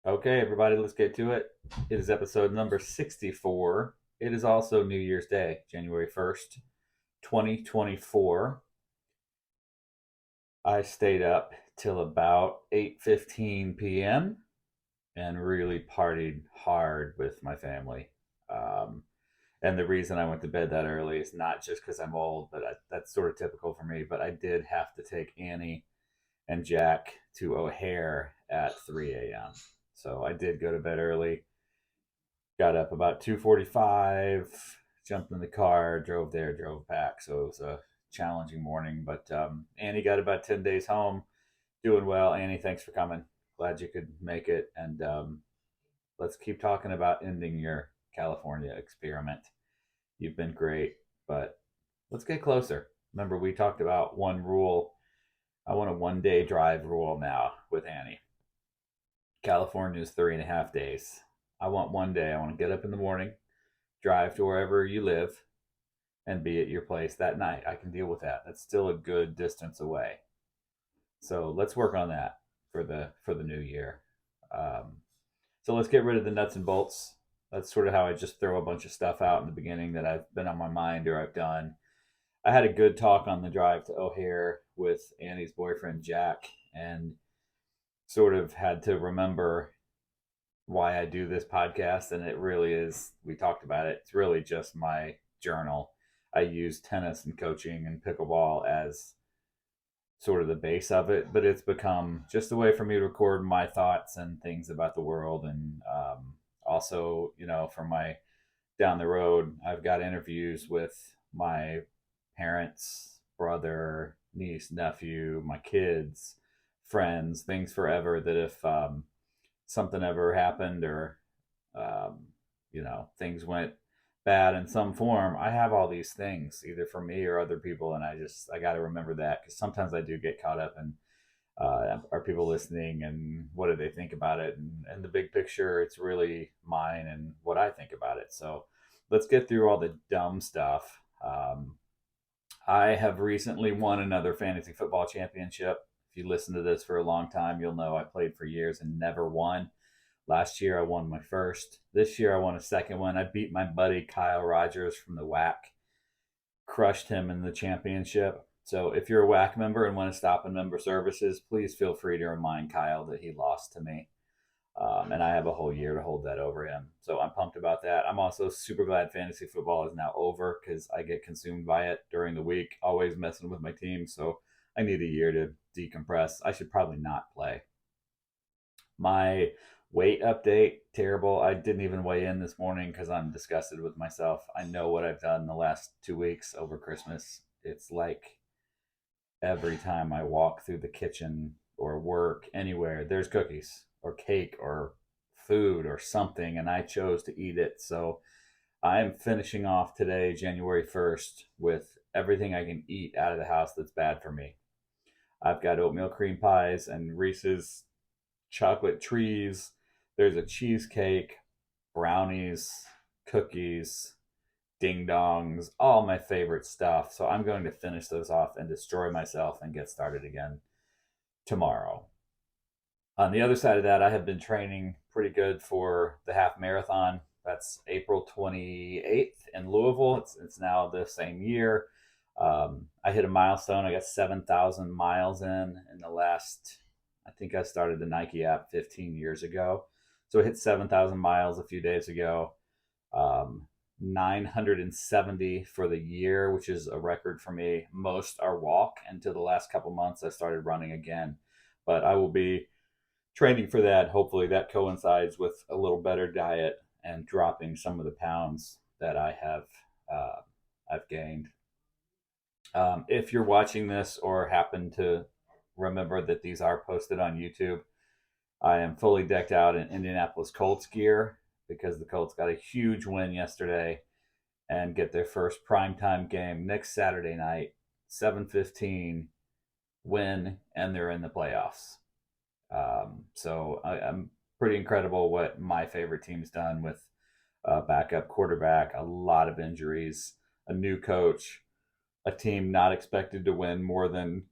Okay, everybody, let's get to it. It is episode number 64. It is also New Year's Day, January 1st, 2024. I stayed up till about 8:15 p.m. and really partied hard with my family. Um, and the reason I went to bed that early is not just because I'm old, but that's sort of typical for me. But I did have to take Annie and Jack to O'Hare at 3 a.m. So I did go to bed early. Got up about 2:45, jumped in the car, drove there, drove back. So it was a challenging morning. But Annie got about 10 days home, doing well. Annie, thanks for coming. Glad you could make it. And let's keep talking about ending your California experiment. You've been great, but let's get closer. Remember, we talked about one rule. I want a 1 day drive rule now with Annie. California is 3.5 days. I want 1 day. I want to get up in the morning, drive to wherever you live, and be at your place that night. I can deal with that. That's still a good distance away. So let's work on that for the new year. Um, so let's get rid of the nuts and bolts. That's sort of how I just throw a bunch of stuff out in the beginning that I've been on my mind or I've done. I had a good talk on the drive to O'Hare with Annie's boyfriend Jack, and sort of had to remember why I do this podcast. And it really is, we talked about it, it's really just my journal. I use tennis and coaching and pickleball as sort of the base of it, but it's become just a way for me to record my thoughts and things about the world. And also, for my down the road, I've got interviews with my parents, brother, niece, nephew, my kids, friends, things forever, that if something ever happened or things went bad in some form, I have all these things either for me or other people, and I got to remember that, because sometimes I do get caught up in are people listening and what do they think about it, and the big picture, it's really mine and what I think about it. So let's get through all the dumb stuff. I have recently won another fantasy football championship. If you listen to this for a long time, you'll know I played for years and never won. Last year, I won my first. This year, I won a second one. I beat my buddy Kyle Rogers from the WAC, crushed him in the championship. So if you're a WAC member and want to stop in member services, please feel free to remind Kyle that he lost to me. And I have a whole year to hold that over him. So I'm pumped about that. I'm also super glad fantasy football is now over, because I get consumed by it during the week, always messing with my team. So I need a year to decompress. I should probably not play. My weight update, terrible. I didn't even weigh in this morning because I'm disgusted with myself. I know what I've done the last 2 weeks over Christmas. It's like every time I walk through the kitchen or work anywhere, there's cookies or cake or food or something, and I chose to eat it. So I'm finishing off today, January 1st, with everything I can eat out of the house that's bad for me. I've got oatmeal cream pies and Reese's chocolate trees. There's a cheesecake, brownies, cookies, ding dongs, all my favorite stuff. So I'm going to finish those off and destroy myself and get started again tomorrow. On the other side of that, I have been training pretty good for the half marathon. That's April 28th in Louisville. It's now the same year. I hit a milestone. I got 7,000 miles in the last, I think I started the Nike app 15 years ago. So I hit 7,000 miles a few days ago. 970 for the year, which is a record for me. Most are walk. Until the last couple months, I started running again. But I will be training for that. Hopefully, that coincides with a little better diet and dropping some of the pounds that I've gained. If you're watching this or happen to remember that these are posted on YouTube, I am fully decked out in Indianapolis Colts gear, because the Colts got a huge win yesterday and get their first primetime game next Saturday night, 7:15 win, and they're in the playoffs. So I'm pretty incredible what my favorite team's done with a backup quarterback, a lot of injuries, a new coach, a team not expected to win more than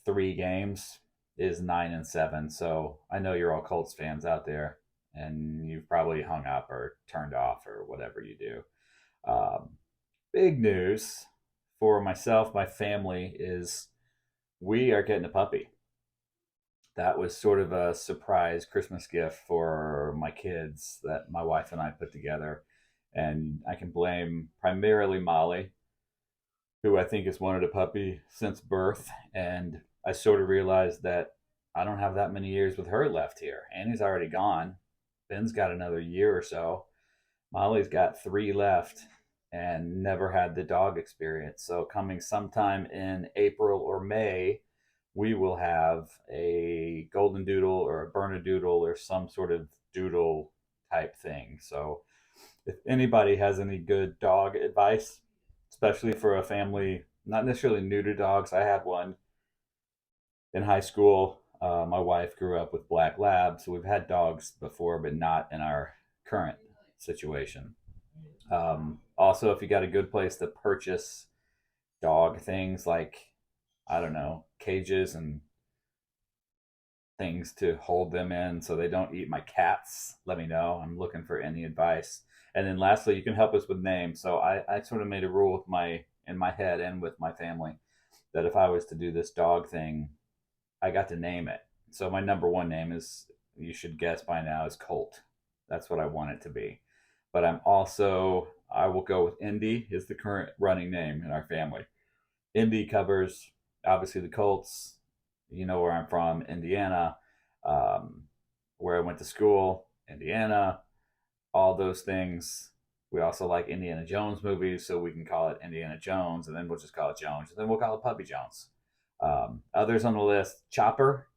3 games is 9-7. So I know you're all Colts fans out there. and you've probably hung up or turned off or whatever you do. Um, Big news for myself, my family is we are getting a puppy. That was sort of a surprise Christmas gift for my kids that my wife and I put together. And I can blame primarily Molly, who I think has wanted a puppy since birth. And I sort of realized that I don't have that many years with her left here. Annie's already gone. Ben's got another year or so. Molly's got 3 left and never had the dog experience. So, coming sometime in April or May, we will have a golden doodle or a bernedoodle or some sort of doodle type thing. So, if anybody has any good dog advice, especially for a family not necessarily new to dogs, I had one in high school. My wife grew up with black labs, so we've had dogs before, but not in our current situation. Also, if you got a good place to purchase dog things like, I don't know, cages and things to hold them in so they don't eat my cats, let me know. I'm looking for any advice. And then lastly, you can help us with names. So I sort of made a rule with my in my head and with my family that if I was to do this dog thing, I got to name it. So my number one name is, you should guess by now, is Colt. That's what I want it to be. But I will go with Indy is the current running name in our family. Indy covers obviously the Colts. You know where I'm from, Indiana, um, where I went to school, Indiana, all those things. We also like Indiana Jones movies, so we can call it Indiana Jones, and then we'll just call it Jones, and then we'll call it Puppy Jones. Others on the list, Chopper.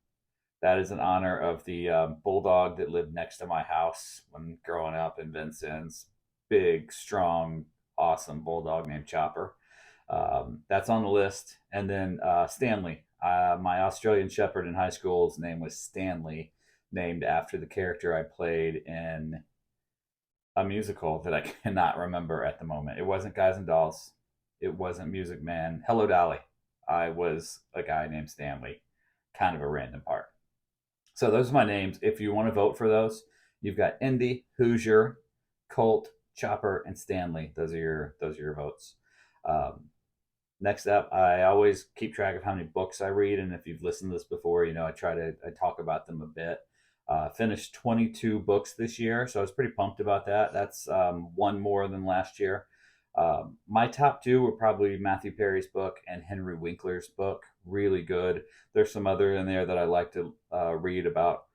That is in honor of the bulldog that lived next to my house when growing up in Vincennes. Big, strong, awesome bulldog named Chopper. That's on the list. And then Stanley. My Australian Shepherd in high school's name was Stanley, named after the character I played in a musical that I cannot remember at the moment. It wasn't Guys and Dolls. It wasn't Music Man. Hello, Dolly. I was a guy named Stanley. Kind of a random part. So those are my names. If you want to vote for those, you've got Indy, Hoosier, Colt, Chopper, and Stanley. Those are your votes. Um, Next up, I always keep track of how many books I read, and if you've listened to this before, I talk about them a bit. Finished 22 books this year, so I was pretty pumped about that. That's one more than last year. My top two were probably Matthew Perry's book and Henry Winkler's book. Really good. There's some other in there that I like to read about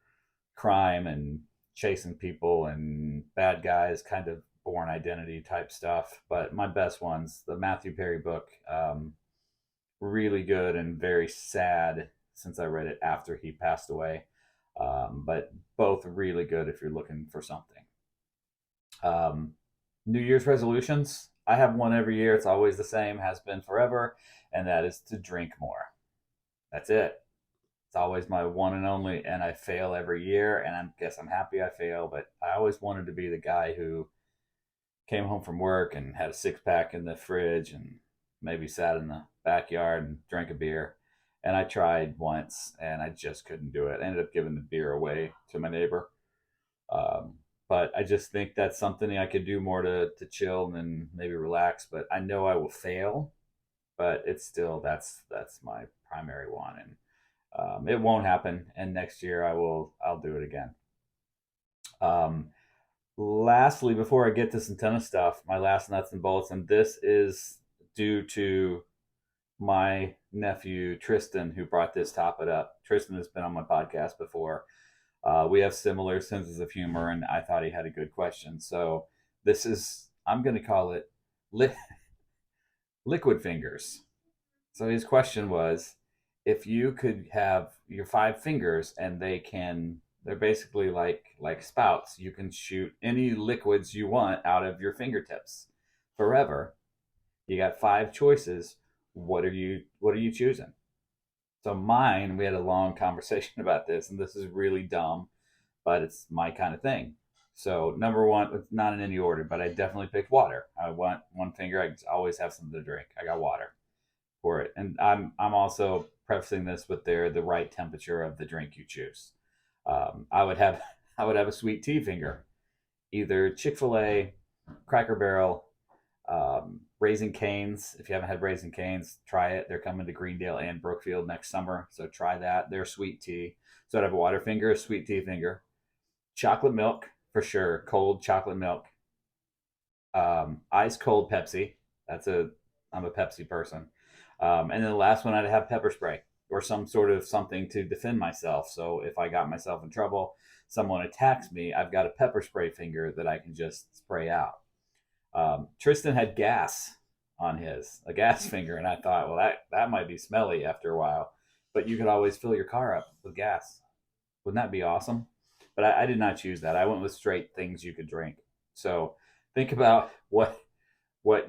crime and chasing people and bad guys, kind of born identity type stuff. But my best ones, the Matthew Perry book, really good and very sad since I read it after he passed away. But both really good if you're looking for something. Um, New Year's resolutions. I have one every year. It's always the same, has been forever, and that is to drink more. That's it. It's always my one and only, and I fail every year, and I guess I'm happy I fail, but I always wanted to be the guy who came home from work and had a 6 pack in the fridge and maybe sat in the backyard and drank a beer. And I tried once and I just couldn't do it. I ended up giving the beer away to my neighbor. Um, but I just think that's something I could do more to chill and maybe relax. But I know I will fail, but it's still, that's my primary one. And it won't happen. And next year I'll do it again. Um, Lastly, before I get to some tennis stuff, my last nuts and bolts, and this is due to my nephew Tristan, who brought this topic up. Tristan has been on my podcast before. We have similar senses of humor, and I thought he had a good question. So I'm going to call it li- liquid fingers. So his question was, if you could have your 5 fingers and they're basically like spouts. You can shoot any liquids you want out of your fingertips forever. You got 5 choices. What are you choosing? So mine, we had a long conversation about this, and this is really dumb, but it's my kind of thing. So number one, it's not in any order, but I definitely picked water. I want one finger. I always have something to drink. I got water for it. And I'm also prefacing this with the right temperature of the drink you choose. I would have I would have a sweet tea finger, either Chick-fil-A, Cracker Barrel, Raising Canes. If you haven't had Raising Canes, try it. They're coming to Greendale and Brookfield next summer, so try that. They're sweet tea. So I'd have a water finger, a sweet tea finger, chocolate milk for sure, cold chocolate milk, ice cold Pepsi. That's a I'm a Pepsi person. And then the last one, I'd have pepper spray or some sort of something to defend myself. So if I got myself in trouble, someone attacks me, I've got a pepper spray finger that I can just spray out. Tristan had gas on his, a gas finger, and I thought, well, that might be smelly after a while, but you could always fill your car up with gas. Wouldn't that be awesome? But I did not choose that. I went with straight things you could drink. So think about what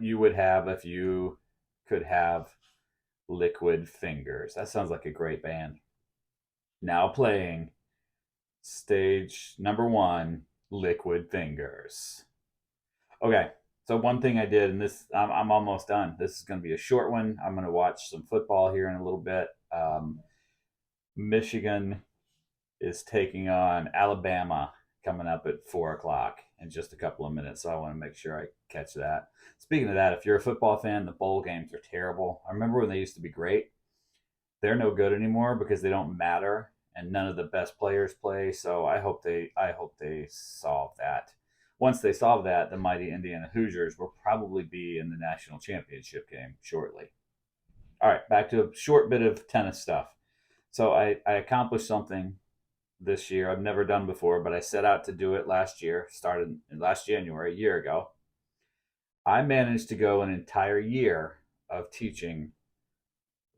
you would have if you could have liquid fingers. That sounds like a great band. Now playing stage number one, liquid fingers. Okay, so one thing I did, and this I'm almost done. This is going to be a short one. I'm going to watch some football here in a little bit. Michigan is taking on Alabama coming up at 4 o'clock in just a couple of minutes. So I want to make sure I catch that. Speaking of that, if you're a football fan, the bowl games are terrible. I remember when they used to be great. They're no good anymore because they don't matter and none of the best players play. So I hope they solve that. Once they solve that, the mighty Indiana Hoosiers will probably be in the national championship game shortly. All right, back to a short bit of tennis stuff. So I accomplished something this year I've never done before, but I set out to do it last year, started in last January, a year ago. I managed to go an entire year of teaching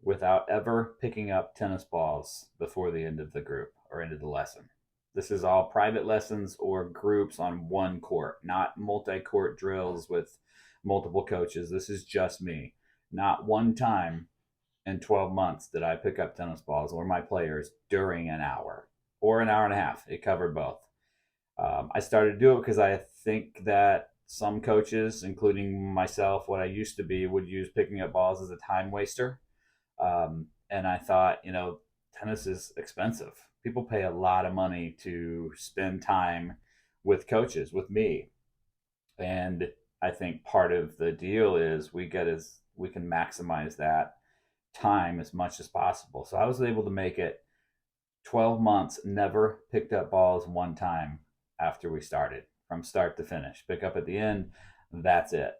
without ever picking up tennis balls before the end of the group or end of the lesson. This is all private lessons or groups on one court, not multi court drills with multiple coaches. This is just me. Not one time in 12 months did I pick up tennis balls or my players during an hour or an hour and a half. It covered both. I started to do it because I think that some coaches, including myself, what I used to be, would use picking up balls as a time waster. And I thought, tennis is expensive. People pay a lot of money to spend time with coaches, with me. And I think part of the deal is we can maximize that time as much as possible. So I was able to make it 12 months, never picked up balls one time after we started from start to finish. Pick up at the end, that's it.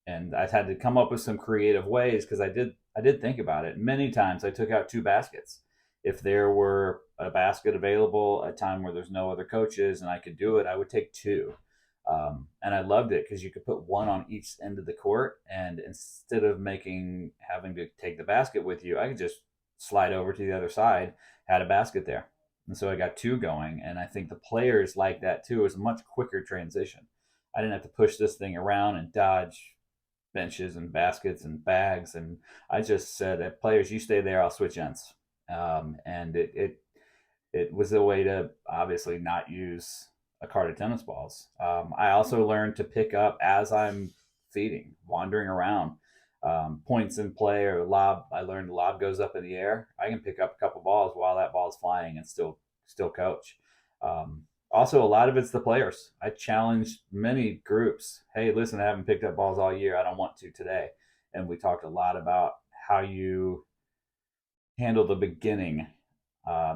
And I had to come up with some creative ways because I did think about it. Many times I took out two baskets. If there were a basket available at a time where there's no other coaches and I could do it, I would take two. And I loved it because you could put one on each end of the court, and instead of having to take the basket with you, I could just slide over to the other side, had a basket there, and so I got two going. And I think the players like that too. It was a much quicker transition. I didn't have to push this thing around and dodge benches and baskets and bags, and I just said, "Players, you stay there. I'll switch ends." And it was a way to obviously not use a cart of tennis balls. I also learned to pick up as I'm feeding, wandering around. Points in play or lob. I learned the lob goes up in the air. I can pick up a couple balls while that ball's flying and still coach. Also, a lot of it's the players. I challenged many groups. Hey, listen, I haven't picked up balls all year. I don't want to today. And we talked a lot about how you handle the beginning.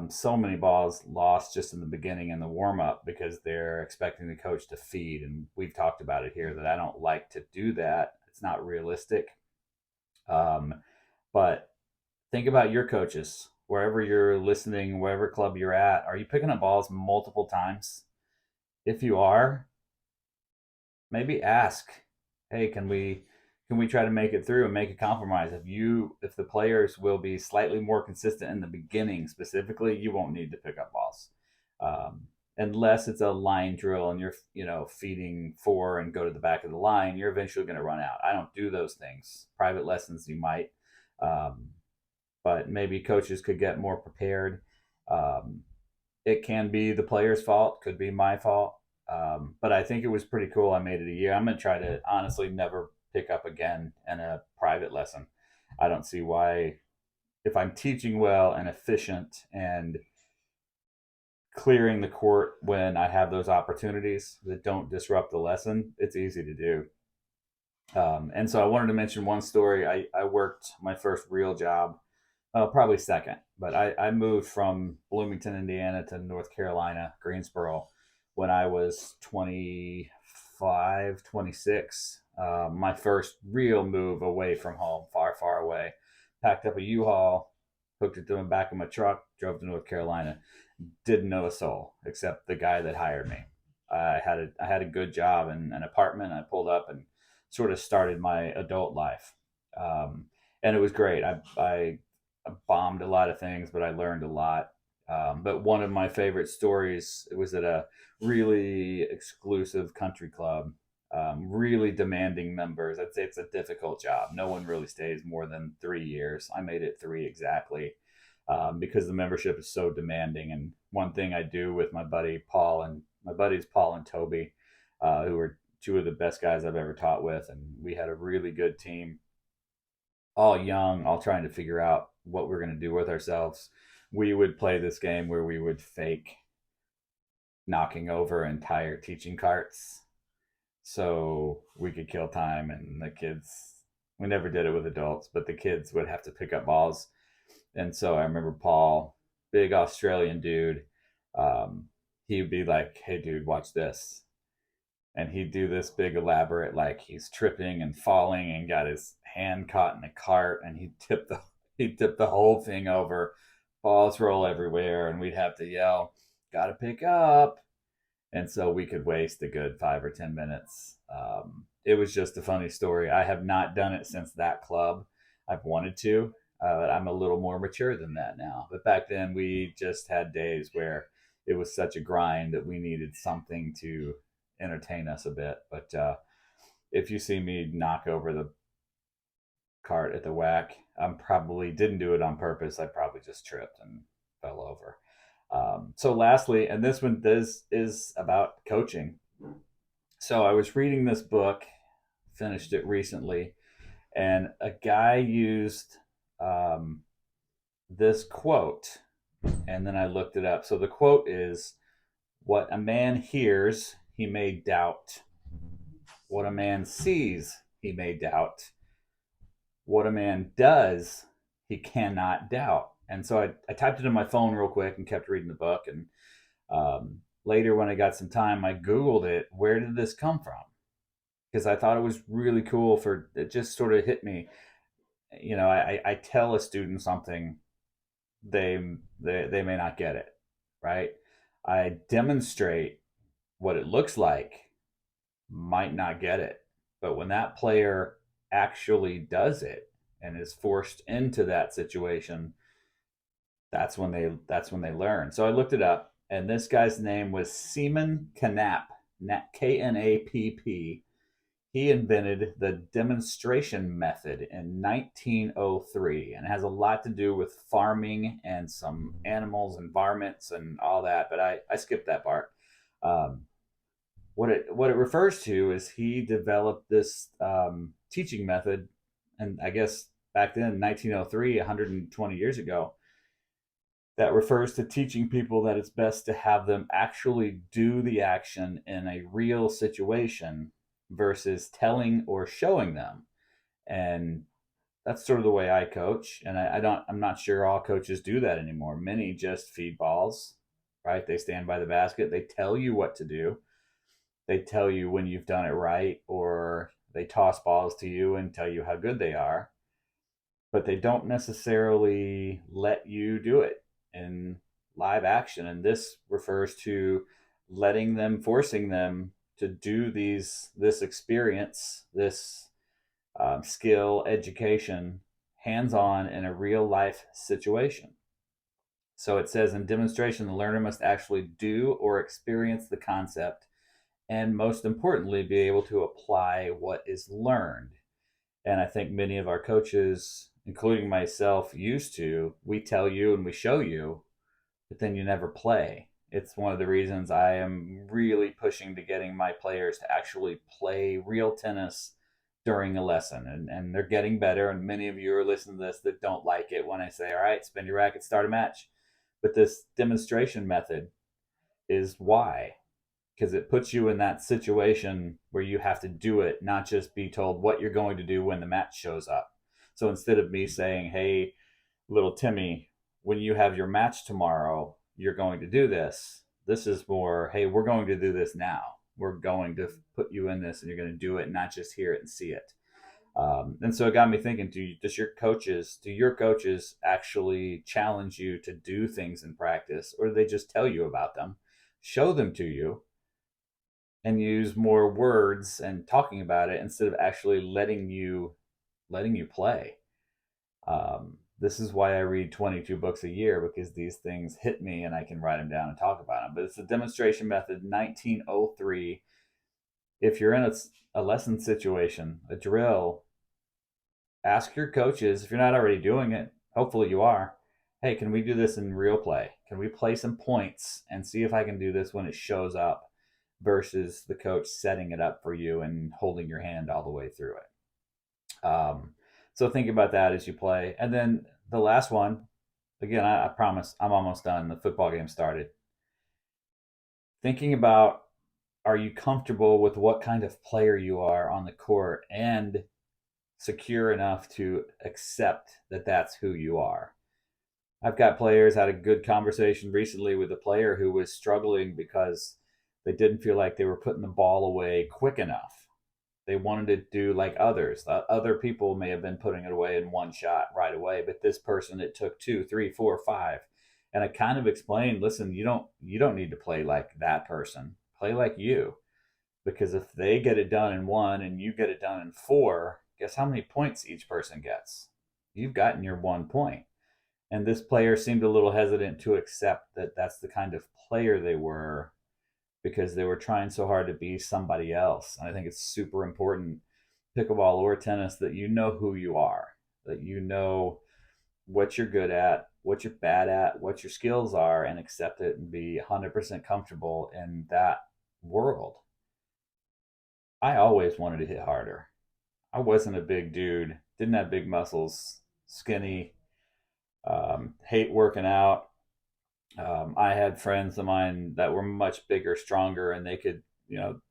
So many balls lost just in the beginning and the warm up because they're expecting the coach to feed. And we've talked about it here that I don't like to do that. It's not realistic. Um, but think about your coaches, wherever you're listening, wherever club you're at. Are you picking up balls multiple times? If you are, maybe ask, hey, can we try to make it through and make a compromise? If the players will be slightly more consistent in the beginning specifically, you won't need to pick up balls. Unless it's a line drill and you're feeding four and go to the back of the line, you're eventually going to run out. I don't do those things. Private lessons you might, but maybe coaches could get more prepared. It can be the player's fault, could be my fault. But I think it was pretty cool. I made it a year. I'm going to try to honestly never pick up again in a private lesson. I don't see why, if I'm teaching well and efficient and clearing the court when I have those opportunities that don't disrupt the lesson, it's easy to do. And so I wanted to mention one story. I worked my first real job, probably second, but I moved from Bloomington, Indiana to North Carolina, Greensboro, when I was 25, 26. My first real move away from home, far, far away. Packed up a U-Haul, hooked it to the back of my truck, drove to North Carolina. Didn't know a soul except the guy that hired me. I had a good job in an apartment. I pulled up and sort of started my adult life, um, and it was great. I bombed a lot of things, but I learned a lot. But one of my favorite stories, it was at a really exclusive country club, really demanding members. I'd say it's a difficult job. No one really stays more than 3 years. I made it three exactly, because the membership is so demanding. And one thing I do with my buddies Paul and Toby, who are two of the best guys I've ever taught with, and we had a really good team, all young, all trying to figure out what we're going to do with ourselves. We would play this game where we would fake knocking over entire teaching carts so we could kill time, and the kids, we never did it with adults, but the kids would have to pick up balls. And so I remember Paul, big Australian dude, um, he would be like, "Hey dude, watch this," and he'd do this big elaborate, like he's tripping and falling and got his hand caught in the cart, and he'd tip the whole thing over, balls roll everywhere, and we'd have to yell, "Gotta pick up." And so we could waste a good 5 or 10 minutes. It was just a funny story. I have not done it since that club. I've wanted to. I'm a little more mature than that now. But back then, we just had days where it was such a grind that we needed something to entertain us a bit. But if you see me knock over the cart at the whack, I'm probably didn't do it on purpose. I probably just tripped and fell over. So lastly, and this one this is about coaching. So I was reading this book, finished it recently, and a guy used um, this quote, and then I looked it up. So the quote is, "What a man hears, he may doubt. What a man sees, he may doubt. What a man does, he cannot doubt." And so I typed it in my phone real quick and kept reading the book. And later, when I got some time, I Googled it. Where did this come from? Because I thought it was really cool. For it just sort of hit me. You know, I tell a student something, they, they may not get it, right? I demonstrate what it looks like, might not get it. But when that player actually does it and is forced into that situation, that's when they learn. So I looked it up, and this guy's name was Seaman Knapp, Knapp. He invented the demonstration method in 1903, and it has a lot to do with farming and some animals and varmints and all that. But I skipped that part. Um, what it refers to is he developed this teaching method, and I guess back then, 1903, 120 years ago, that refers to teaching people that it's best to have them actually do the action in a real situation versus telling or showing them. And that's sort of the way I coach. And I'm not sure all coaches do that anymore. Many just feed balls, right? They stand by the basket. They tell you what to do. They tell you when you've done it right, or they toss balls to you and tell you how good they are, but they don't necessarily let you do it in live action. And this refers to letting them, forcing them to do this experience, this skill, education, hands on in a real life situation. So it says in demonstration, the learner must actually do or experience the concept, and most importantly, be able to apply what is learned. And I think many of our coaches, including myself, used to, we tell you and we show you, but then you never play. It's one of the reasons I am really pushing to getting my players to actually play real tennis during a lesson. And they're getting better. And many of you are listening to this that don't like it when I say, all right, spin your racket, start a match. But this demonstration method, is why, because it puts you in that situation where you have to do it, not just be told what you're going to do when the match shows up. So instead of me saying, hey, little Timmy, when you have your match tomorrow, you're going to do this. This is more, hey, we're going to do this now. We're going to put you in this and you're going to do it, not just hear it and see it. And so it got me thinking: do your coaches actually challenge you to do things in practice, or do they just tell you about them, show them to you, and use more words and talking about it instead of actually letting you play? This is why I read 22 books a year, because these things hit me and I can write them down and talk about them. But it's a demonstration method, 1903. If you're in a lesson situation, a drill, ask your coaches, if you're not already doing it, hopefully you are. Hey, can we do this in real play? Can we play some points and see if I can do this when it shows up, versus the coach setting it up for you and holding your hand all the way through it? So think about that as you play. And then the last one, again, I promise I'm almost done. The football game started. Thinking about, are you comfortable with what kind of player you are on the court and secure enough to accept that that's who you are? I've got players, had a good conversation recently with a player who was struggling because they didn't feel like they were putting the ball away quick enough. They wanted to do like others. Other people may have been putting it away in one shot right away, but this person, it took two, three, four, five. And I kind of explained, listen, you don't need to play like that person. Play like you. Because if they get it done in one and you get it done in four, guess how many points each person gets? You've gotten your 1 point. And this player seemed a little hesitant to accept that that's the kind of player they were, because they were trying so hard to be somebody else. And I think it's super important, pickleball or tennis, that you know who you are, that you know what you're good at, what you're bad at, what your skills are, and accept it and be 100% comfortable in that world. I always wanted to hit harder. I wasn't a big dude, didn't have big muscles, skinny, hate working out. I had friends of mine that were much bigger, stronger, and they could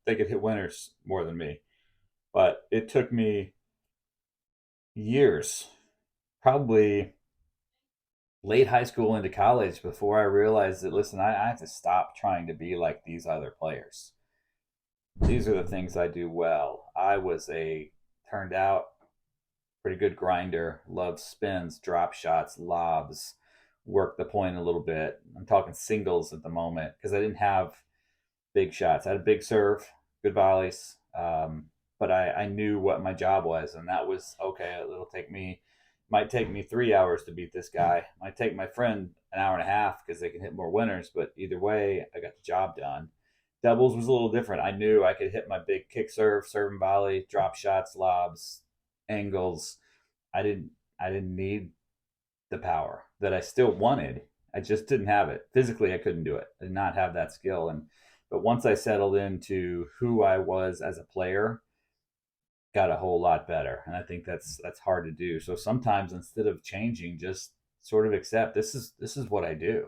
hit winners more than me. But it took me years, probably late high school into college, before I realized that, listen, I have to stop trying to be like these other players. These are the things I do well. I was a turned out pretty good grinder, loved spins, drop shots, lobs, work the point a little bit. I'm talking singles at the moment because I didn't have big shots. I had a big serve, good volleys, but I knew what my job was, and that was okay. Might take me 3 hours to beat this guy. Might take my friend an hour and a half because they can hit more winners. But either way, I got the job done. Doubles was a little different. I knew I could hit my big kick serve and volley, drop shots, lobs, angles. I didn't. I didn't need the power that I still wanted. I just didn't have it. Physically, I couldn't do it. I did not have that skill. But once I settled into who I was as a player, got a whole lot better. And I think that's hard to do. So sometimes, instead of changing, just sort of accept, this is what I do.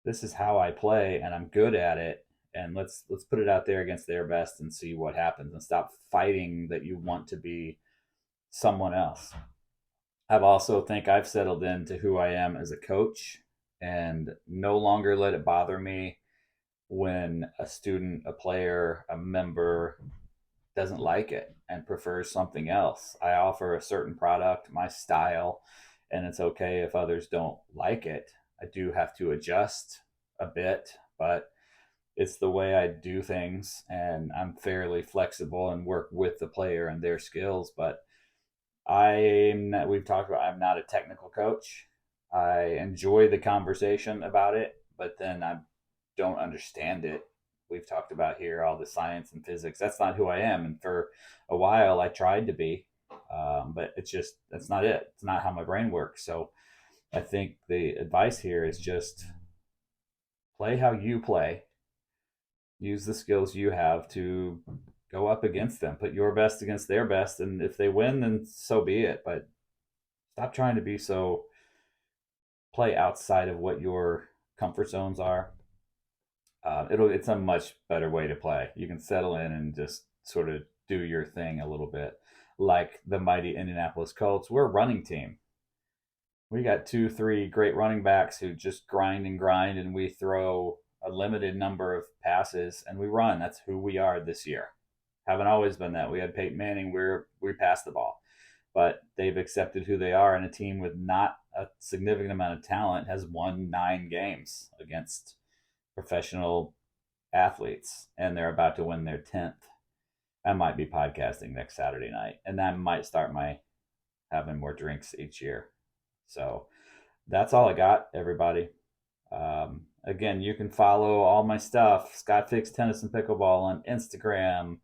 This is how I play, and I'm good at it. And let's put it out there against their best and see what happens, and stop fighting that you want to be someone else. I've also think I've settled into who I am as a coach, and no longer let it bother me when a student, a player, a member doesn't like it and prefers something else. I offer a certain product, my style, and it's okay if others don't like it. I do have to adjust a bit, but it's the way I do things, and I'm fairly flexible and work with the player and their skills. But we've talked about, I'm not a technical coach. I enjoy the conversation about it, but then I don't understand it. We've talked about here all the science and physics. That's not who I am. And for a while, I tried to be, but that's not it. It's not how my brain works. So I think the advice here is just play how you play, use the skills you have to go up against them, put your best against their best. And if they win, then so be it. But stop trying to play outside of what your comfort zones are. It's a much better way to play. You can settle in and just sort of do your thing a little bit. Like the mighty Indianapolis Colts, we're a running team. We got 2, 3 great running backs who just grind and grind, and we throw a limited number of passes and we run. That's who we are this year. Haven't always been that. We had Peyton Manning where we passed the ball, but they've accepted who they are, and a team with not a significant amount of talent has won 9 games against professional athletes, and they're about to win their 10th. I might be podcasting next Saturday night, and that might start my having more drinks each year. So that's all I got, everybody. Again, you can follow all my stuff, Scott Ficks-Tennis and Pickleball on Instagram,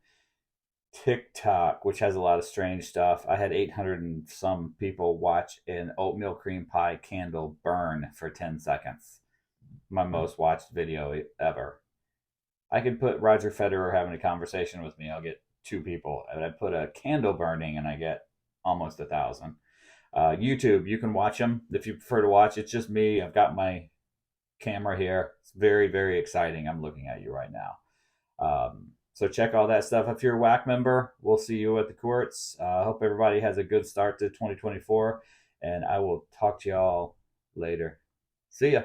TikTok, which has a lot of strange stuff. I had 800 and some people watch an oatmeal cream pie candle burn for 10 seconds. My most watched video ever. I could put Roger Federer having a conversation with me. I'll get 2 people. And I put a candle burning and I get almost 1,000. YouTube, you can watch them if you prefer to watch. It's just me. I've got my camera here. It's very, very exciting. I'm looking at you right now. So check all that stuff. If you're a WAC member, we'll see you at the courts. I hope everybody has a good start to 2024, and I will talk to y'all later. See ya.